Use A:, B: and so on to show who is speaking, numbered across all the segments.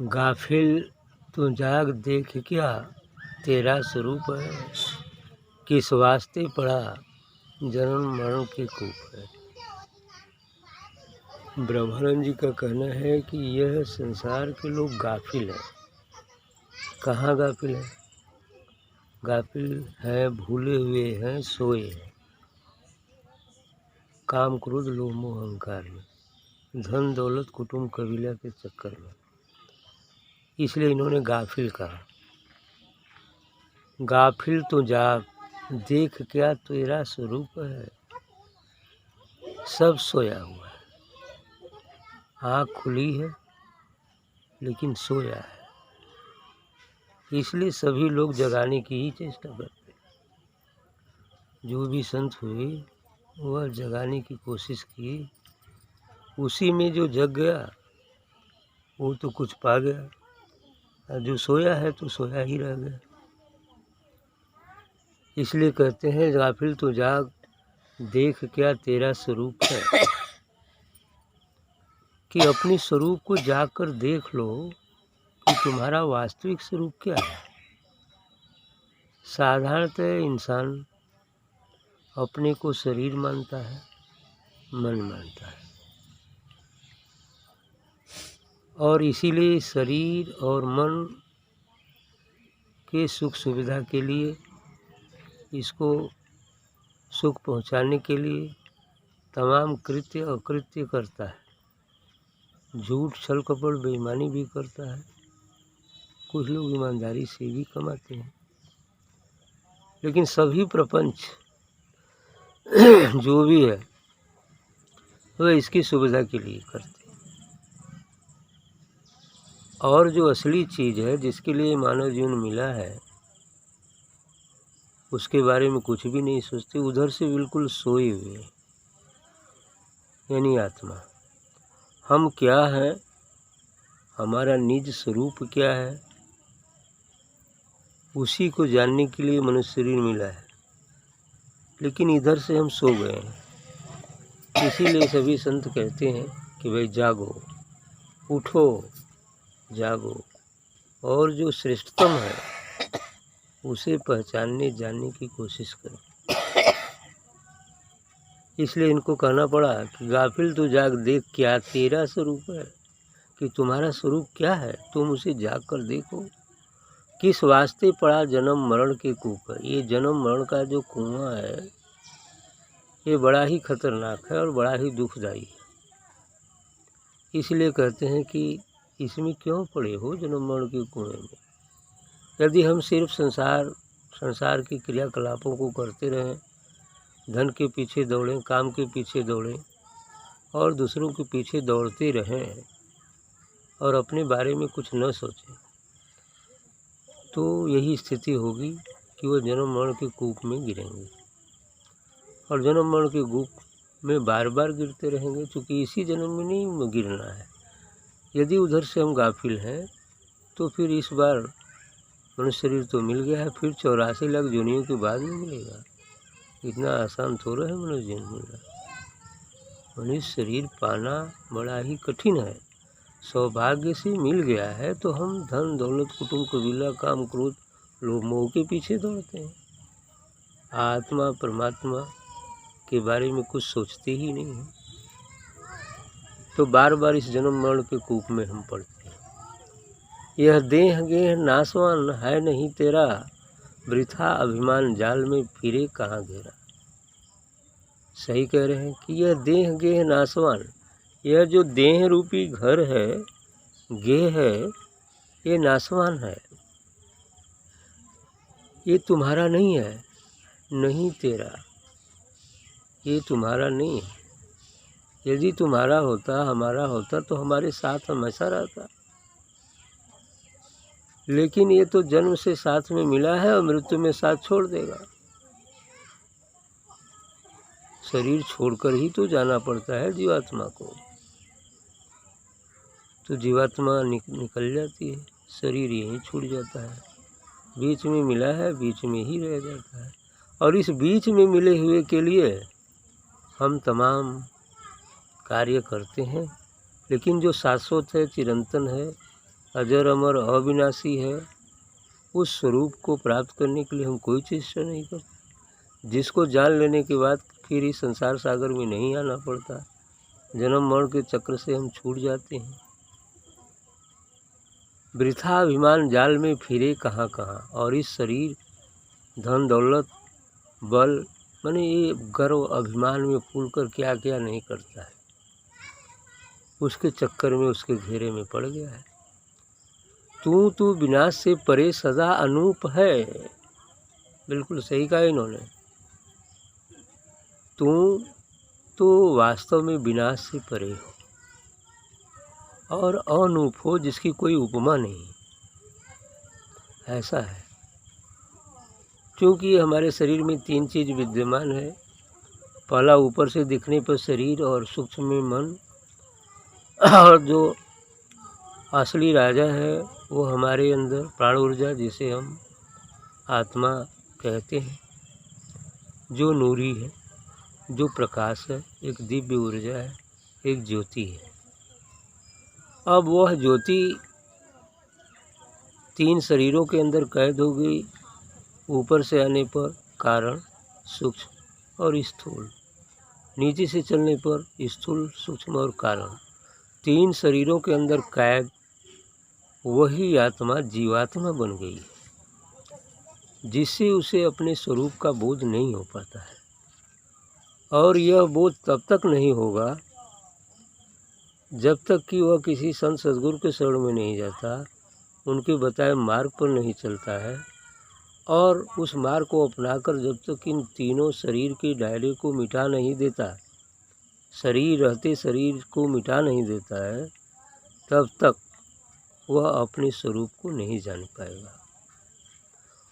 A: गाफिल तू जाग देख क्या तेरा स्वरूप है, किस वास्ते पड़ा जन्म मरण की कूप है। ब्रह्मानंद जी का कहना है कि यह संसार के लोग गाफिल हैं। कहाँ गाफिल हैं? गाफिल हैं, भूले हुए हैं, सोए हैं, काम क्रोध लोभ मोह अहंकार में, धन दौलत कुटुंब कबीला के चक्कर में, इसलिए इन्होंने गाफिल कहा। गाफिल तो जाग देख क्या तेरा स्वरूप है, सब सोया हुआ है, आँख खुली है लेकिन सोया है। इसलिए सभी लोग जगाने की ही चेष्टा करते हैं। जो भी संत हुए वह जगाने की कोशिश की, उसी में जो जग गया वो तो कुछ पा गया, और जो सोया है तो सोया ही रह गया। इसलिए कहते हैं गाफिल तो जाग देख क्या तेरा स्वरूप है, कि अपने स्वरूप को जाकर देख लो कि तुम्हारा वास्तविक स्वरूप क्या है। साधारणतः इंसान अपने को शरीर मानता है, मन मानता है, और इसीलिए शरीर और मन के सुख सुविधा के लिए, इसको सुख पहुंचाने के लिए तमाम कृत्य अकृत्य करता है। झूठ छल कपट बेईमानी भी करता है, कुछ लोग ईमानदारी से भी कमाते हैं, लेकिन सभी प्रपंच जो भी है वह इसकी सुविधा के लिए करते हैं। और जो असली चीज़ है जिसके लिए मानव जीवन मिला है उसके बारे में कुछ भी नहीं सोचते, उधर से बिल्कुल सोए हुए, यानी आत्मा। हम क्या हैं, हमारा निज स्वरूप क्या है, उसी को जानने के लिए मनुष्य शरीर मिला है, लेकिन इधर से हम सो गए हैं। इसीलिए सभी संत कहते हैं कि भाई जागो, उठो, जागो, और जो श्रेष्ठतम है उसे पहचानने जानने की कोशिश करें। इसलिए इनको कहना पड़ा कि गाफिल तो जाग देख क्या तेरा स्वरूप है, कि तुम्हारा स्वरूप क्या है, तुम उसे जाग कर देखो। किस वास्ते पड़ा जन्म मरण के कूप है। ये जन्म मरण का जो कुआं है ये बड़ा ही खतरनाक है और बड़ा ही दुखदाई है। इसलिए कहते हैं कि इसमें क्यों पड़े हो जन्म मरण के कुएं में। यदि हम सिर्फ संसार की क्रियाकलापों को करते रहें, धन के पीछे दौड़ें, काम के पीछे दौड़ें और दूसरों के पीछे दौड़ते रहें और अपने बारे में कुछ न सोचें, तो यही स्थिति होगी कि वह जन्म मरण के कूप में गिरेंगे और जन्म मरण के कूप में बार बार गिरते रहेंगे, क्योंकि इसी जन्म में नहीं गिरना है। यदि उधर से हम गाफिल हैं तो फिर इस बार मनुष्य शरीर तो मिल गया है, फिर 84 लाख जोनियों के बाद में मिलेगा। इतना आसान थोड़ा है मनुष्य जन्म मिलना। मनुष्य शरीर पाना बड़ा ही कठिन है। सौभाग्य से मिल गया है तो हम धन दौलत कुटुंब कबीला काम क्रोध लोभ मोह के पीछे दौड़ते हैं, आत्मा परमात्मा के बारे में कुछ सोचते ही नहीं हैं। तो बार बार इस जन्म मरण के कूप में हम पड़ते हैं। यह देह गेह नासवान है नहीं तेरा, वृथा अभिमान जाल में फिरे कहाँ घेरा। सही कह रहे हैं कि यह देह गेह नासवान, यह जो देह रूपी घर है, गेह है, ये नासवान है, ये तुम्हारा नहीं है, नहीं तेरा, ये तुम्हारा नहीं है। यदि तुम्हारा होता, हमारा होता तो हमारे साथ हमेशा रहता, लेकिन ये तो जन्म से साथ में मिला है और मृत्यु में साथ छोड़ देगा। शरीर छोड़कर ही तो जाना पड़ता है जीवात्मा को। तो जीवात्मा निकल जाती है, शरीर यहीं छूट जाता है, बीच में मिला है, बीच में ही रह जाता है। और इस बीच में मिले हुए के लिए हम तमाम कार्य करते हैं, लेकिन जो शाश्वत है, चिरंतन है, अजर अमर अविनाशी है, उस स्वरूप को प्राप्त करने के लिए हम कोई चेष्टा नहीं करते, जिसको जान लेने के बाद फिर इस संसार सागर में नहीं आना पड़ता। जन्म मरण के चक्र से हम छूट जाते हैं। वृथा अभिमान जाल में फिरे कहाँ कहाँ, और इस शरीर, धन दौलत, बल, माने ये गर्व अभिमान में फूल कर क्या क्या नहीं करता है, उसके चक्कर में, उसके घेरे में पड़ गया है। तू विनाश से परे सदा अनूप है। बिल्कुल सही कहा इन्होंने। तू तो वास्तव में विनाश से परे हो और अनूप हो, जिसकी कोई उपमा नहीं, ऐसा है। क्योंकि हमारे शरीर में 3 चीज़ विद्यमान है। पहला, ऊपर से दिखने पर शरीर, और सूक्ष्म में मन, और जो असली राजा है वो हमारे अंदर प्राण ऊर्जा, जिसे हम आत्मा कहते हैं, जो नूरी है, जो प्रकाश है, एक दिव्य ऊर्जा है, एक ज्योति है। अब वह ज्योति 3 शरीरों के अंदर कैद हो गई। ऊपर से आने पर कारण, सूक्ष्म और स्थूल, नीचे से चलने पर स्थूल, सूक्ष्म और कारण, 3 शरीरों के अंदर कैद वही आत्मा जीवात्मा बन गई, जिससे उसे अपने स्वरूप का बोध नहीं हो पाता है। और यह बोध तब तक नहीं होगा जब तक कि वह किसी संत सद्गुरु के शरण में नहीं जाता, उनके बताए मार्ग पर नहीं चलता है, और उस मार्ग को अपनाकर जब तक इन तीनों शरीर के दायरे को मिटा नहीं देता, शरीर रहते शरीर को मिटा नहीं देता है, तब तक वह अपने स्वरूप को नहीं जान पाएगा।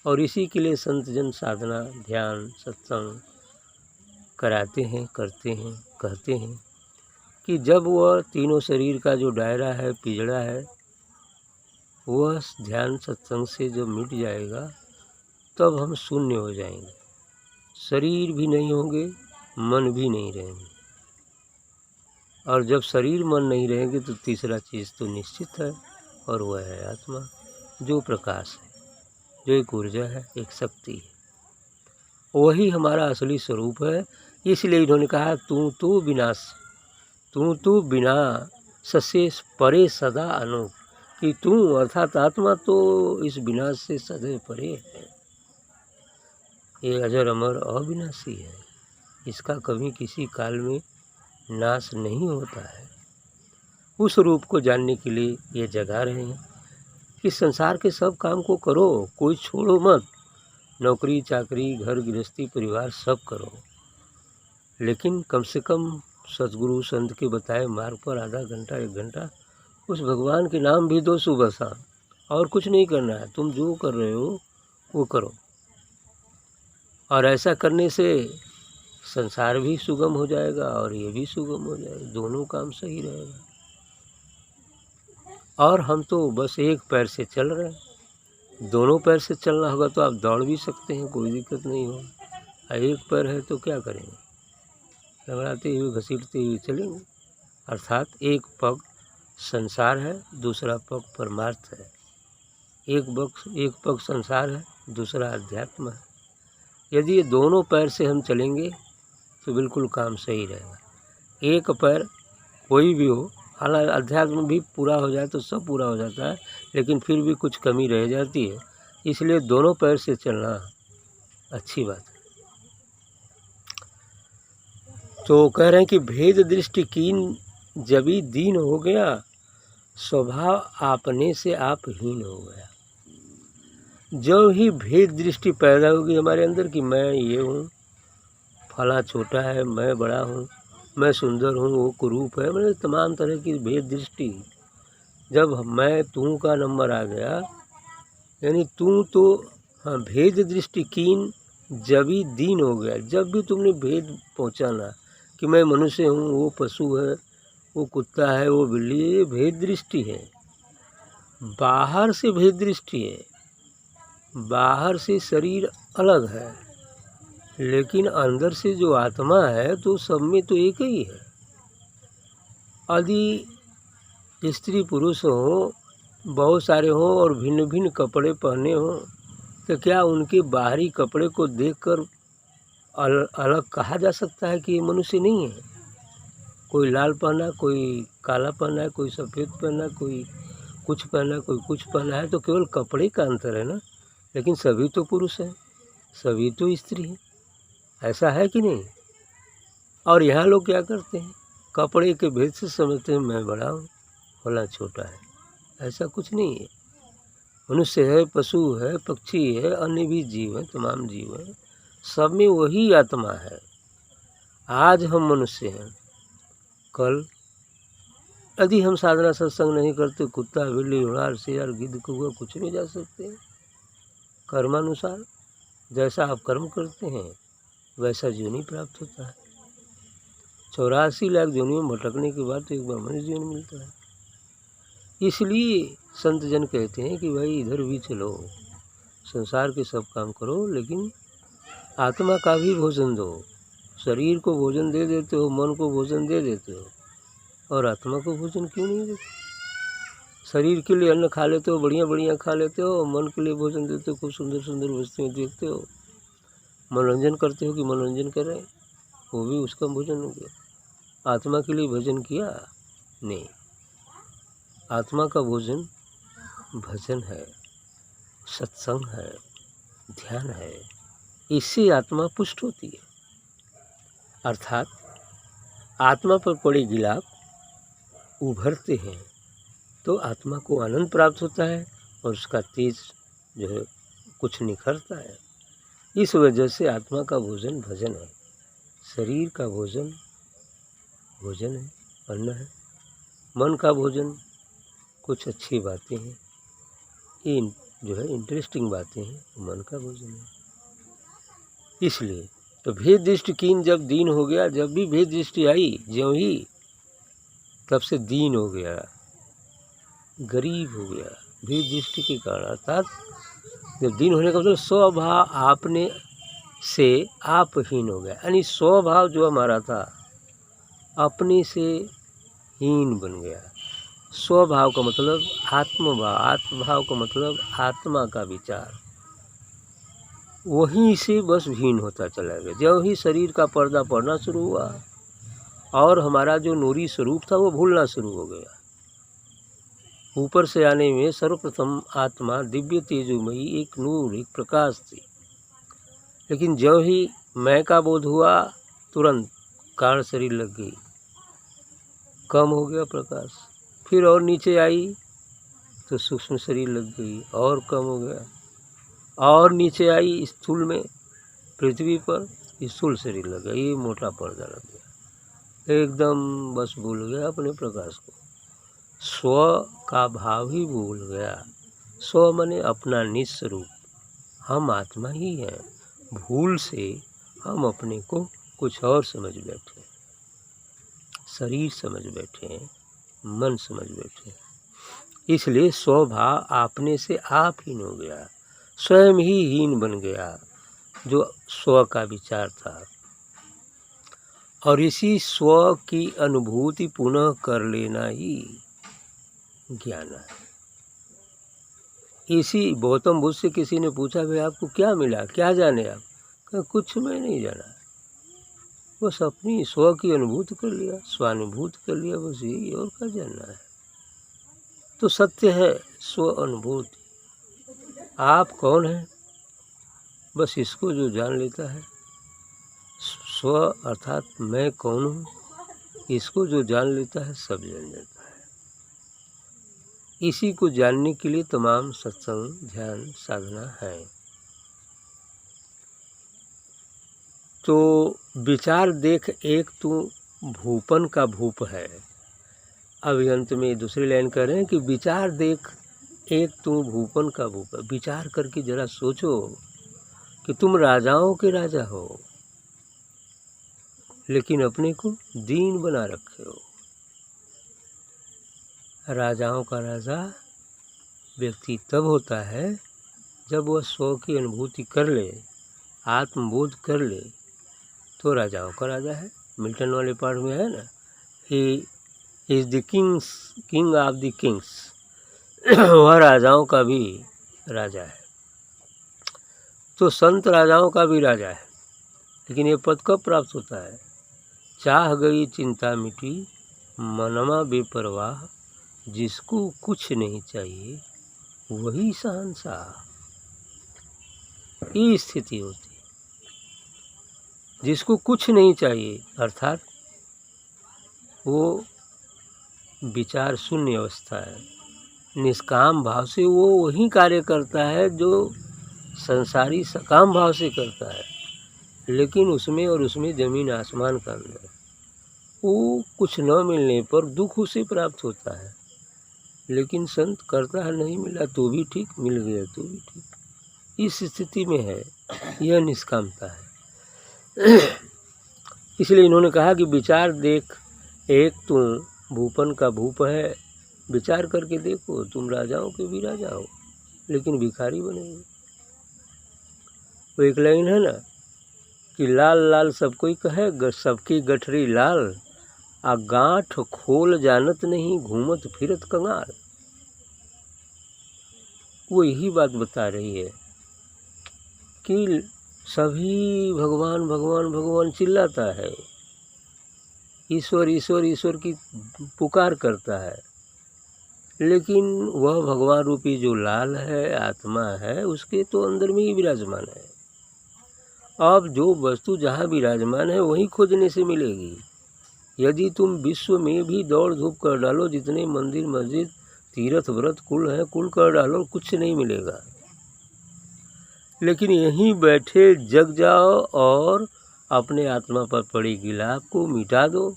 A: और इसी के लिए संत जन साधना, ध्यान, सत्संग कराते हैं, करते हैं, कहते हैं कि जब वह तीनों शरीर का जो दायरा है, पिजड़ा है, वह ध्यान सत्संग से जब मिट जाएगा, तब हम शून्य हो जाएंगे। शरीर भी नहीं होंगे, मन भी नहीं रहेंगे। और जब शरीर मन नहीं रहेंगे तो तीसरा चीज़ तो निश्चित है, और वह है आत्मा, जो प्रकाश है, जो एक ऊर्जा है, एक शक्ति है। वही हमारा असली स्वरूप है। इसलिए इन्होंने कहा तू विनाश, तू बिना ससे परे सदा अनूप, कि तू अर्थात आत्मा तो इस विनाश से सदैव परे है। ये अजर अमर अविनाशी है, इसका कभी किसी काल में नाश नहीं होता है। उस रूप को जानने के लिए ये जगा रहे हैं कि संसार के सब काम को करो, कोई छोड़ो मत। नौकरी चाकरी, घर गृहस्थी, परिवार सब करो, लेकिन कम से कम सद्गुरु संत के बताए मार्ग पर आधा घंटा 1 घंटा उस भगवान के नाम भी दो सुबह शाम। और कुछ नहीं करना है, तुम जो कर रहे हो वो करो। और ऐसा करने से संसार भी सुगम हो जाएगा और ये भी सुगम हो जाएगा, दोनों काम सही रहेगा। और हम तो बस एक पैर से चल रहे हैं। दोनों पैर से चलना होगा तो आप दौड़ भी सकते हैं, कोई दिक्कत नहीं होगा। एक पैर है तो क्या करेंगे, लंगड़ाते हुए घसीटते हुए चलेंगे। अर्थात एक पग संसार है, दूसरा पग परमार्थ है। एक पग संसार है, दूसरा अध्यात्म है। यदि ये दोनों पैर से हम चलेंगे तो बिल्कुल काम सही रहेगा। एक पैर कोई भी हो, हालांकि अध्यात्म भी पूरा हो जाए तो सब पूरा हो जाता है, लेकिन फिर भी कुछ कमी रह जाती है। इसलिए दोनों पैर से चलना अच्छी बात है। तो कह रहे हैं कि भेद दृष्टि कीन जबी दीन हो गया, स्वभाव आपने से आप हीन हो गया। जब ही भेद दृष्टि पैदा होगी हमारे अंदर कि मैं ये हूँ, फला छोटा है, मैं बड़ा हूँ, मैं सुंदर हूँ, वो कुरूप है, मतलब तमाम तरह की भेद दृष्टि, जब मैं तू का नंबर आ गया, यानी तू तो हाँ भेद दृष्टि कीन जबी दीन हो गया। जब भी तुमने भेद पहुँचाना कि मैं मनुष्य हूँ, वो पशु है, वो कुत्ता है, वो बिल्ली है, ये भेद दृष्टि है। बाहर से भेद दृष्टि है, बाहर से शरीर अलग है, लेकिन अंदर से जो आत्मा है तो सब में तो एक ही है। यदि स्त्री पुरुष हो बहुत सारे हों और भिन्न भिन्न कपड़े पहने हों, तो क्या उनके बाहरी कपड़े को देखकर अलग कहा जा सकता है कि ये मनुष्य नहीं है? कोई लाल पहना, कोई काला पहना है, कोई सफ़ेद पहना, कोई कुछ पहना, कोई कुछ पहना है, तो केवल कपड़े का अंतर है ना। लेकिन सभी तो पुरुष हैं, सभी तो स्त्री हैं, ऐसा है कि नहीं? और यहाँ लोग क्या करते हैं, कपड़े के भेद से समझते हैं मैं बड़ा हूँ, फलां छोटा है। ऐसा कुछ नहीं है। मनुष्य है, पशु है, पक्षी है, अन्य भी जीव हैं, तमाम जीव हैं, सब में वही आत्मा है। आज हम मनुष्य हैं, कल यदि हम साधना सत्संग नहीं करते, कुत्ता, बिल्ली, उड़ार, शेर, गिद्ध, कौवा कुछ नहीं जा सकते। कर्मानुसार जैसा आप कर्म करते हैं वैसा जीवन प्राप्त होता है। 84 लाख जीवनों में भटकने के बाद तो एक बार मनुष्य जीवन मिलता है। इसलिए संत जन कहते हैं कि भाई इधर भी चलो, संसार के सब काम करो, लेकिन आत्मा का भी भोजन दो। शरीर को भोजन दे देते हो, मन को भोजन दे देते हो, और आत्मा को भोजन क्यों नहीं देते? शरीर के लिए अन्न खा लेते हो, बढ़िया बढ़िया खा लेते हो, मन के लिए भोजन देते हो, खूब सुंदर सुंदर वस्तुएं देखते हो, मनोरंजन करते हो कि मनोरंजन कर रहे, वो भी उसका भोजन हो गया। आत्मा के लिए भोजन किया नहीं। आत्मा का भोजन भजन है, सत्संग है, ध्यान है। इससे आत्मा पुष्ट होती है। अर्थात आत्मा पर पड़े गिलाफ उभरते हैं तो आत्मा को आनंद प्राप्त होता है और उसका तेज जो है कुछ निखरता है। इस वजह से आत्मा का भोजन भजन है, शरीर का भोजन भोजन है, अन्न है। मन का भोजन कुछ अच्छी बातें हैं, ये जो है इंटरेस्टिंग बातें हैं, मन का भोजन है। इसलिए तो भेद दृष्टि कीन जब दीन हो गया, जब भी भेद दृष्टि आई ज्यों ही, तब से दीन हो गया, गरीब हो गया, भेद दृष्टि के कारण। अर्थात जब दीन होने का मतलब स्वभाव आपने से आपहीन हो गया, यानी स्वभाव जो हमारा था अपने से हीन बन गया। स्वभाव का मतलब आत्मभाव, आत्मभाव का मतलब आत्मा का विचार, वहीं से बस हीन होता चला गया। जब ही शरीर का पर्दा पड़ना शुरू हुआ और हमारा जो नूरी स्वरूप था वो भूलना शुरू हो गया। ऊपर से आने में सर्वप्रथम आत्मा दिव्य तेजोमयी एक नूर, एक प्रकाश थी, लेकिन जब ही मैं का बोध हुआ तुरंत कारण शरीर लग गई, कम हो गया प्रकाश। फिर और नीचे आई तो सूक्ष्म शरीर लग गई और कम हो गया, और नीचे आई स्थूल में पृथ्वी पर स्थूल शरीर लग गया, ये मोटा पर्दा लग गया, एकदम बस भूल गया अपने प्रकाश को। स्व का भाव ही भूल गया। स्व माने अपना निस्वरूप, हम आत्मा ही हैं। भूल से हम अपने को कुछ और समझ बैठे, शरीर समझ बैठे, मन समझ बैठे। इसलिए स्वभाव आपने से आप हीन हो गया, स्वयं ही हीन बन गया जो स्व का विचार था। और इसी स्व की अनुभूति पुनः कर लेना ही ज्ञान है। इसी गौतम बुद्ध से किसी ने पूछा, भाई आपको क्या मिला, क्या जाने आप? कहा कुछ मैं नहीं जाना, बस अपनी स्व की अनुभूति कर लिया, स्वानुभूति कर लिया, बस यही, और क्या जानना है। तो सत्य है स्व अनुभूति। आप कौन हैं, बस इसको जो जान लेता है, स्व अर्थात मैं कौन हूँ, इसको जो जान लेता है सब जान जाता है। इसी को जानने के लिए तमाम सत्संग, ध्यान, साधना है। तो विचार देख एक तू भूपन का भूप है। अब अंत में दूसरी लाइन कह रहे हैं कि विचार देख एक तू भूपन का भूप है। विचार करके जरा सोचो कि तुम राजाओं के राजा हो, लेकिन अपने को दीन बना रखे हो। राजाओं का राजा व्यक्ति तब होता है जब वह स्व की अनुभूति कर ले, आत्मबोध कर ले, तो राजाओं का राजा है। मिल्टन वाले पाठ में है ना, he is the king of the Kings. वह राजाओं का भी राजा है। तो संत राजाओं का भी राजा है, लेकिन ये पद कब प्राप्त होता है? चाह गई चिंता मिटी, मनमा बेपरवाह, जिसको कुछ नहीं चाहिए वही शहंशाह। ये स्थिति होती है। जिसको कुछ नहीं चाहिए अर्थात वो विचार शून्य अवस्था है, निष्काम भाव से वो वही कार्य करता है जो संसारी सकाम भाव से करता है, लेकिन उसमें और उसमें जमीन आसमान का अंतर। वो कुछ न मिलने पर दुख उसे प्राप्त होता है, लेकिन संत करता है नहीं मिला तो भी ठीक, मिल गया तो भी ठीक। इस स्थिति में है, यह निष्कामता है। इसलिए इन्होंने कहा कि विचार देख, एक तुम भूपन का भूप है, विचार करके देखो, तुम राजाओं के भी राजा हो लेकिन भिखारी बनेंगे। वो एक लाइन है ना कि लाल लाल सब कोई कहे, सबकी गठरी लाल, आ गांठ खोल जानत नहीं, घूमत फिरत कंगाल। वो यही बात बता रही है कि सभी भगवान भगवान भगवान चिल्लाता है, ईश्वर ईश्वर ईश्वर की पुकार करता है, लेकिन वह भगवान रूपी जो लाल है, आत्मा है, उसके तो अंदर में ही विराजमान है। अब जो वस्तु जहाँ विराजमान है वहीं खोजने से मिलेगी। यदि तुम विश्व में भी दौड़ धूप कर डालो, जितने मंदिर मस्जिद तीर्थ व्रत कुल हैं कुल कर डालो, कुछ नहीं मिलेगा। लेकिन यहीं बैठे जग जाओ और अपने आत्मा पर पड़ी गिलाफ को मिटा दो,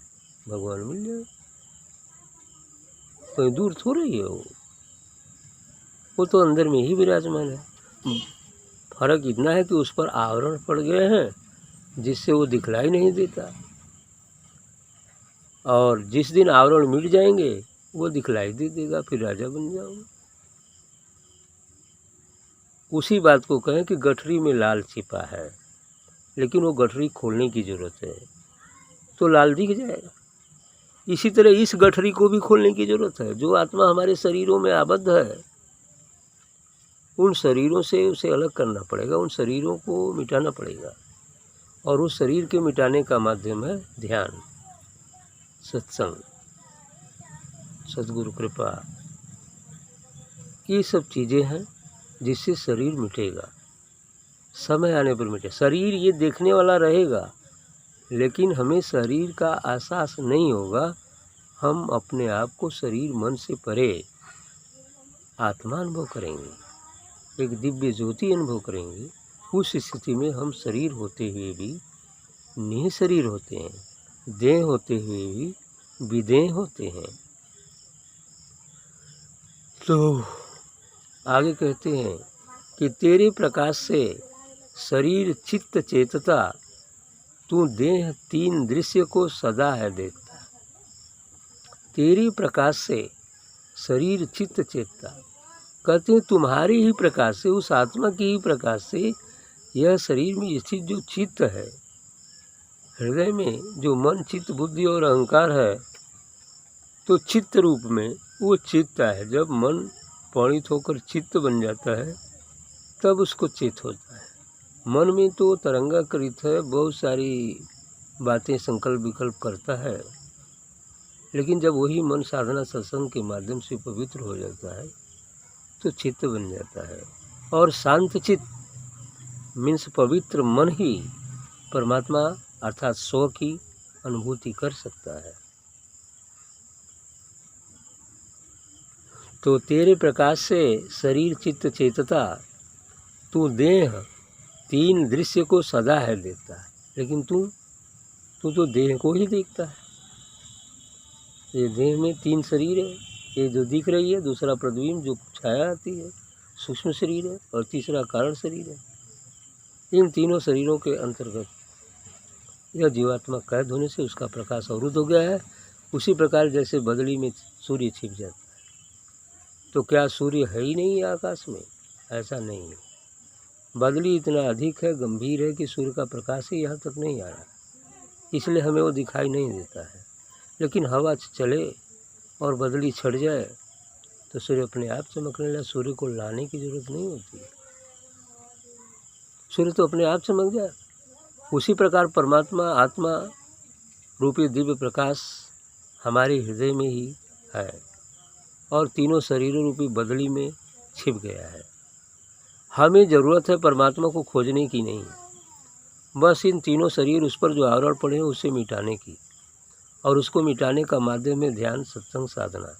A: भगवान मिल जाए। कोई दूर थोड़ा ही है, वो तो अंदर में ही विराजमान है। फर्क इतना है कि उस पर आवरण पड़ गए हैं जिससे वो दिखलाई नहीं देता, और जिस दिन आवरण मिट जाएंगे वो दिखलाई दे देगा, फिर राजा बन जाओगे। उसी बात को कहें कि गठरी में लाल छिपा है, लेकिन वो गठरी खोलने की ज़रूरत है तो लाल दिख जाएगा। इसी तरह इस गठरी को भी खोलने की ज़रूरत है। जो आत्मा हमारे शरीरों में आबद्ध है, उन शरीरों से उसे अलग करना पड़ेगा, उन शरीरों को मिटाना पड़ेगा, और उस शरीर के मिटाने का माध्यम है ध्यान, सत्संग, सद्गुरु कृपा। ये सब चीज़ें हैं जिससे शरीर मिटेगा, समय आने पर मिटे। शरीर ये देखने वाला रहेगा, लेकिन हमें शरीर का एहसास नहीं होगा। हम अपने आप को शरीर मन से परे आत्मा अनुभव करेंगे, एक दिव्य ज्योति अनुभव करेंगे। उस स्थिति में हम शरीर होते हुए भी निह शरीर होते हैं, देह होते हुए भी विदेह होते हैं। तो आगे कहते हैं कि तेरे प्रकाश से शरीर चित्त चेतता, तू देह तीन दृश्य को सदा है देखता। तेरे प्रकाश से शरीर चित्त चेतता, कहते हैं तुम्हारे ही प्रकाश से, उस आत्मा की ही प्रकाश से यह शरीर में स्थित जो चित्त है, हृदय में जो मन चित्त बुद्धि और अहंकार है, तो चित्त रूप में वो चित्त है। जब मन परिणित होकर चित्त बन जाता है तब उसको चित्त होता है। मन में तो तरंगाकृत है, बहुत सारी बातें संकल्प विकल्प करता है, लेकिन जब वही मन साधना सत्संग के माध्यम से पवित्र हो जाता है तो चित्त बन जाता है। और शांत चित्त मीन्स पवित्र मन ही परमात्मा अर्थात स्व की अनुभूति कर सकता है। तो तेरे प्रकाश से शरीर चित्त चेतता, तू देह तीन दृश्य को सदा है देखता है, लेकिन तू तो देह को ही देखता है। ये देह में तीन शरीर है, ये जो दिख रही है, दूसरा प्रतिबिंब जो छाया आती है सूक्ष्म शरीर है, और तीसरा कारण शरीर है। इन तीनों शरीरों के अंतर्गत यह जीवात्मा कैद होने से उसका प्रकाश अवरुद्ध हो गया है। उसी प्रकार जैसे बदली में सूर्य छिप जाता है, तो क्या सूर्य है ही नहीं आकाश में? ऐसा नहीं है। बदली इतना अधिक है, गंभीर है कि सूर्य का प्रकाश ही यहाँ तक नहीं आ रहा, इसलिए हमें वो दिखाई नहीं देता है। लेकिन हवा चले और बदली छट जाए तो सूर्य अपने आप चमकने लगा। सूर्य को लाने की जरूरत नहीं होती, सूर्य तो अपने आप चमक जाए। उसी प्रकार परमात्मा आत्मा रूपी दिव्य प्रकाश हमारे हृदय में ही है और तीनों शरीरों रूपी बदली में छिप गया है। हमें ज़रूरत है परमात्मा को खोजने की नहीं, बस इन तीनों शरीर उस पर जो आवरण पड़े हैं उसे मिटाने की, और उसको मिटाने का माध्यम है ध्यान, सत्संग, साधना।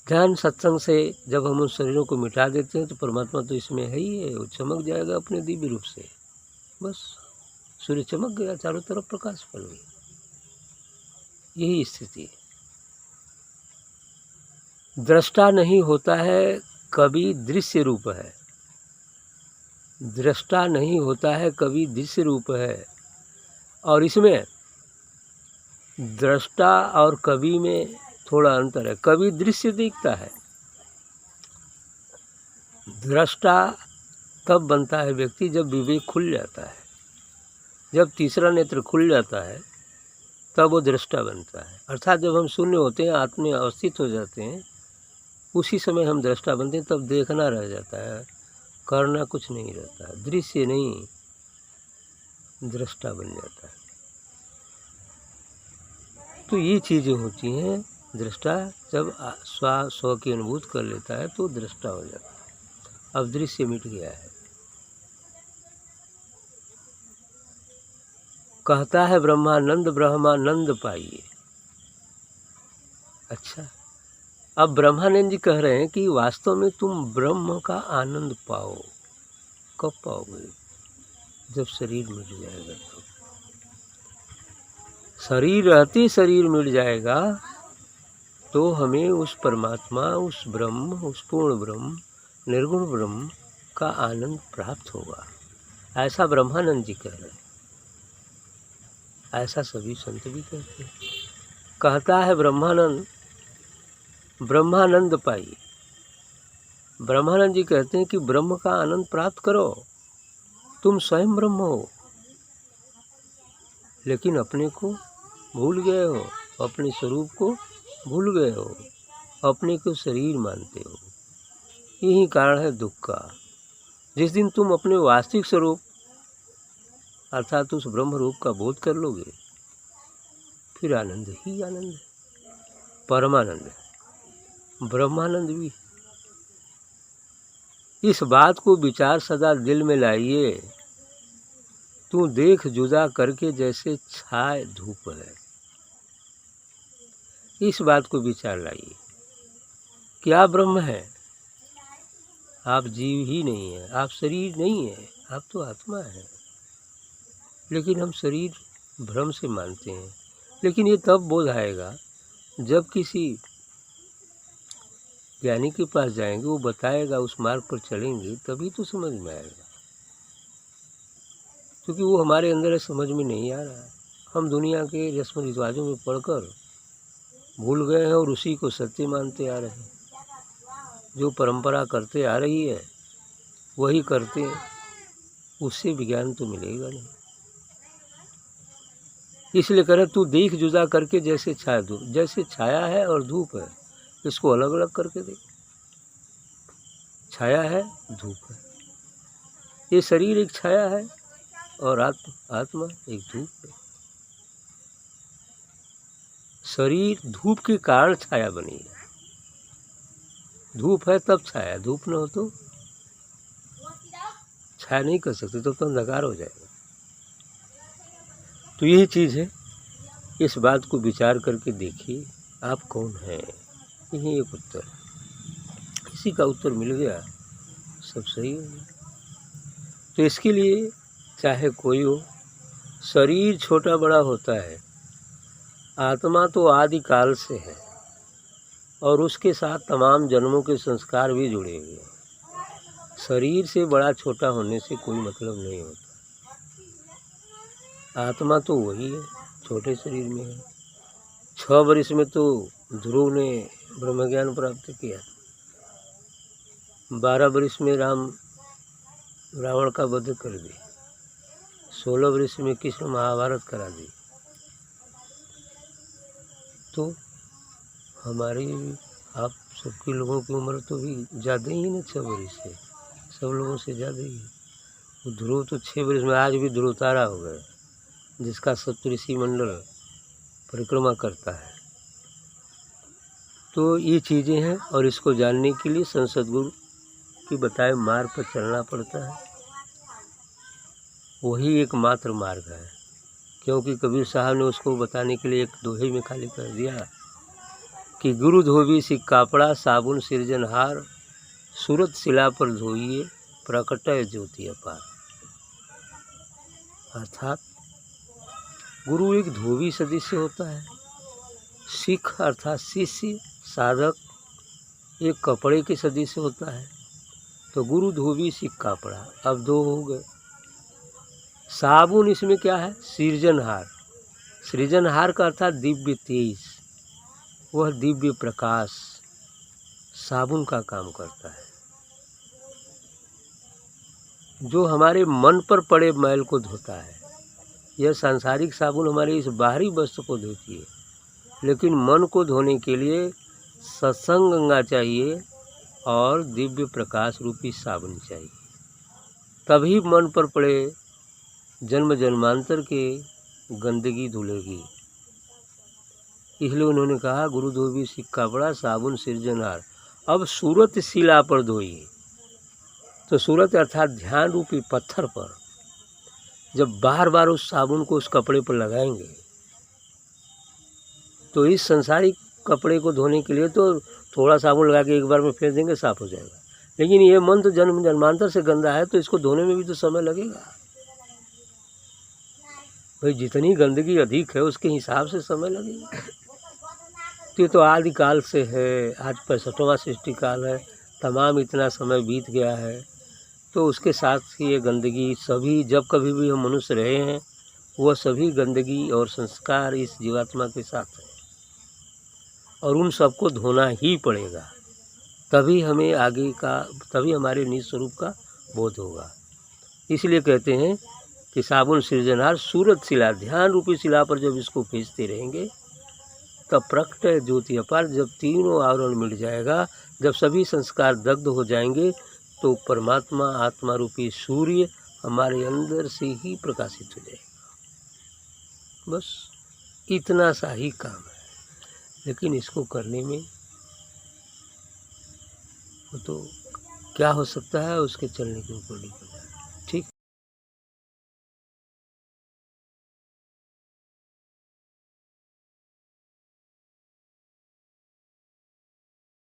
A: ध्यान सत्संग से जब हम उन शरीरों को मिटा देते हैं तो परमात्मा तो इसमें है ही है, वो चमक जाएगा अपने दिव्य रूप से। बस सूर्य चमक गया, चारों तरफ प्रकाश फैल गया। यही स्थिति है। दृष्टा नहीं होता है कभी दृश्य रूप है, दृष्टा नहीं होता है कभी दृश्य रूप है। और इसमें दृष्टा और कवि में थोड़ा अंतर है। कवि दृश्य देखता है, दृष्टा तब बनता है व्यक्ति जब विवेक खुल जाता है, जब तीसरा नेत्र खुल जाता है तब वो दृष्टा बनता है। अर्थात जब हम शून्य होते हैं, आत्मा में अवस्थित हो जाते हैं, उसी समय हम दृष्टा बनते हैं। तब देखना रह जाता है, करना कुछ नहीं रहता है, दृश्य नहीं दृष्टा बन जाता है। तो ये चीज़ें होती हैं। दृष्टा जब स्व की अनुभूति कर लेता है तो दृष्टा हो जाता है। अब दृश्य मिट गया है। कहता है ब्रह्मानंद ब्रह्मानंद पाइए। अच्छा, अब ब्रह्मानंद जी कह रहे हैं कि वास्तव में तुम ब्रह्म का आनंद पाओ। कब पाओगे? जब शरीर मिट जाएगा। तो शरीर रहते शरीर मिट जाएगा तो हमें उस परमात्मा, उस ब्रह्म, उस पूर्ण ब्रह्म, निर्गुण ब्रह्म का आनंद प्राप्त होगा। ऐसा ब्रह्मानंद जी कह रहे हैं, ऐसा सभी संत भी कहते हैं। कहता है ब्रह्मानंद ब्रह्मानंद पाइए। ब्रह्मानंद जी कहते हैं कि ब्रह्म का आनंद प्राप्त करो। तुम स्वयं ब्रह्म हो, लेकिन अपने को भूल गए हो, अपने स्वरूप को भूल गए हो, अपने को शरीर मानते हो। यही कारण है दुख का। जिस दिन तुम अपने वास्तविक स्वरूप अर्थात उस ब्रह्म रूप का बोध कर लोगे, फिर आनंद ही आनंद है, परमानंद है, ब्रह्मानंद भी। इस बात को विचार सदा दिल में लाइए। तू देख जुदा करके जैसे छाए धूप है। इस बात को विचार लाइए। क्या ब्रह्म है? आप जीव ही नहीं है, आप शरीर नहीं है, आप तो आत्मा है। लेकिन हम शरीर भ्रम से मानते हैं। लेकिन ये तब बोध आएगा जब किसी ज्ञानी के पास जाएंगे, वो बताएगा, उस मार्ग पर चलेंगे, तभी तो समझ में आएगा। क्योंकि वो हमारे अंदर समझ में नहीं आ रहा है। हम दुनिया के रस्म रिवाजों में पढ़कर भूल गए हैं और उसी को सत्य मानते आ रहे हैं। जो परंपरा करते आ रही है वही करते हैं, उससे विज्ञान तो मिलेगा नहीं। इसलिए कह रहे तू देख जुदा करके जैसे छाया धूप, जैसे छाया है और धूप है, इसको अलग अलग करके देख। छाया है, धूप है। ये शरीर एक छाया है और आत्मा एक धूप है। शरीर धूप के कारण छाया बनी है। धूप है तब छाया, धूप न हो तो छाया नहीं कर सकते, तो अंधकार हो जाएगा। तो यही चीज़ है। इस बात को विचार करके देखिए आप कौन हैं। यही एक उत्तर, इसी का उत्तर मिल गया, सब सही हो गया। तो इसके लिए चाहे कोई हो, शरीर छोटा बड़ा होता है, आत्मा तो आदि काल से है और उसके साथ तमाम जन्मों के संस्कार भी जुड़े हुए हैं। शरीर से बड़ा छोटा होने से कोई मतलब नहीं होता। आत्मा तो वही है, छोटे शरीर में है। 6 वर्ष में तो ध्रुव ने ब्रह्मज्ञान प्राप्त किया। 12 वर्ष में रावण का वध कर दिया। 16 वर्ष में कृष्ण महाभारत करा दी। तो हमारी आप सबके लोगों की उम्र तो भी ज़्यादा ही है ना, 6 बरिस है, सब लोगों से ज़्यादा ही है। वो ध्रुव तो 6 बरिस में आज भी ध्रुव तारा हो गए, जिसका सप्तऋषि मंडल परिक्रमा करता है। तो ये चीज़ें हैं, और इसको जानने के लिए संत गुरु की बताए मार्ग पर चलना पड़ता है। वही एकमात्र मार्ग है, क्योंकि कबीर साहब ने उसको बताने के लिए एक दोहे में खाली कर दिया कि गुरु धोबी सिक कापड़ा साबुन सिरजनहार, सूरत शिला पर धोइए प्रकटय ज्योति अपार। अर्थात गुरु एक धोबी सदृश होता है, सिख अर्थात शिष्य साधक एक कपड़े के सदृश होता है। तो गुरु धोबी सिख कापड़ा, अब दो हो गए। साबुन इसमें क्या है, सृजनहार, सृजनहार का अर्थात दिव्य तेज, वह दिव्य प्रकाश साबुन का काम करता है, जो हमारे मन पर पड़े मैल को धोता है। यह सांसारिक साबुन हमारे इस बाहरी वस्तु को धोती है, लेकिन मन को धोने के लिए सत्संग गंगा चाहिए और दिव्य प्रकाश रूपी साबुन चाहिए, तभी मन पर पड़े जन्म जन्मांतर के गंदगी धुलेगी। इसलिए उन्होंने कहा गुरु धोबी सिक कापड़ा साबुन सिरजनहार। अब सूरत शिला पर धोइए, तो सूरत अर्थात ध्यान रूपी पत्थर पर जब बार बार उस साबुन को उस कपड़े पर लगाएंगे, तो इस संसारिक कपड़े को धोने के लिए तो थोड़ा साबुन लगा के एक बार में फेंक देंगे, साफ हो जाएगा। लेकिन ये मन तो जन्म जन्मांतर से गंदा है, तो इसको धोने में भी तो समय लगेगा भाई। जितनी गंदगी अधिक है उसके हिसाब से समय लगेगा। तो ये तो आदिकाल से है, आज 65वां सृष्टि काल है, तमाम इतना समय बीत गया है, तो उसके साथ ही ये गंदगी सभी जब कभी भी हम मनुष्य रहे हैं, वह सभी गंदगी और संस्कार इस जीवात्मा के साथ है, और उन सबको धोना ही पड़ेगा, तभी हमें आगे का, तभी हमारे निज स्वरूप का बोध होगा। इसलिए कहते हैं कि साबुन सृजनहार सूरत शिला, ध्यान रूपी शिला पर जब इसको भेजते रहेंगे तब प्रकट ज्योति अपार, जब तीनों आवरण मिट जाएगा, जब सभी संस्कार दग्ध हो जाएंगे, तो परमात्मा आत्मा रूपी सूर्य हमारे अंदर से ही प्रकाशित हो जाएगा। बस इतना सा ही काम है, लेकिन इसको करने में तो क्या हो सकता है, उसके चलने के ऊपर डिपेंड।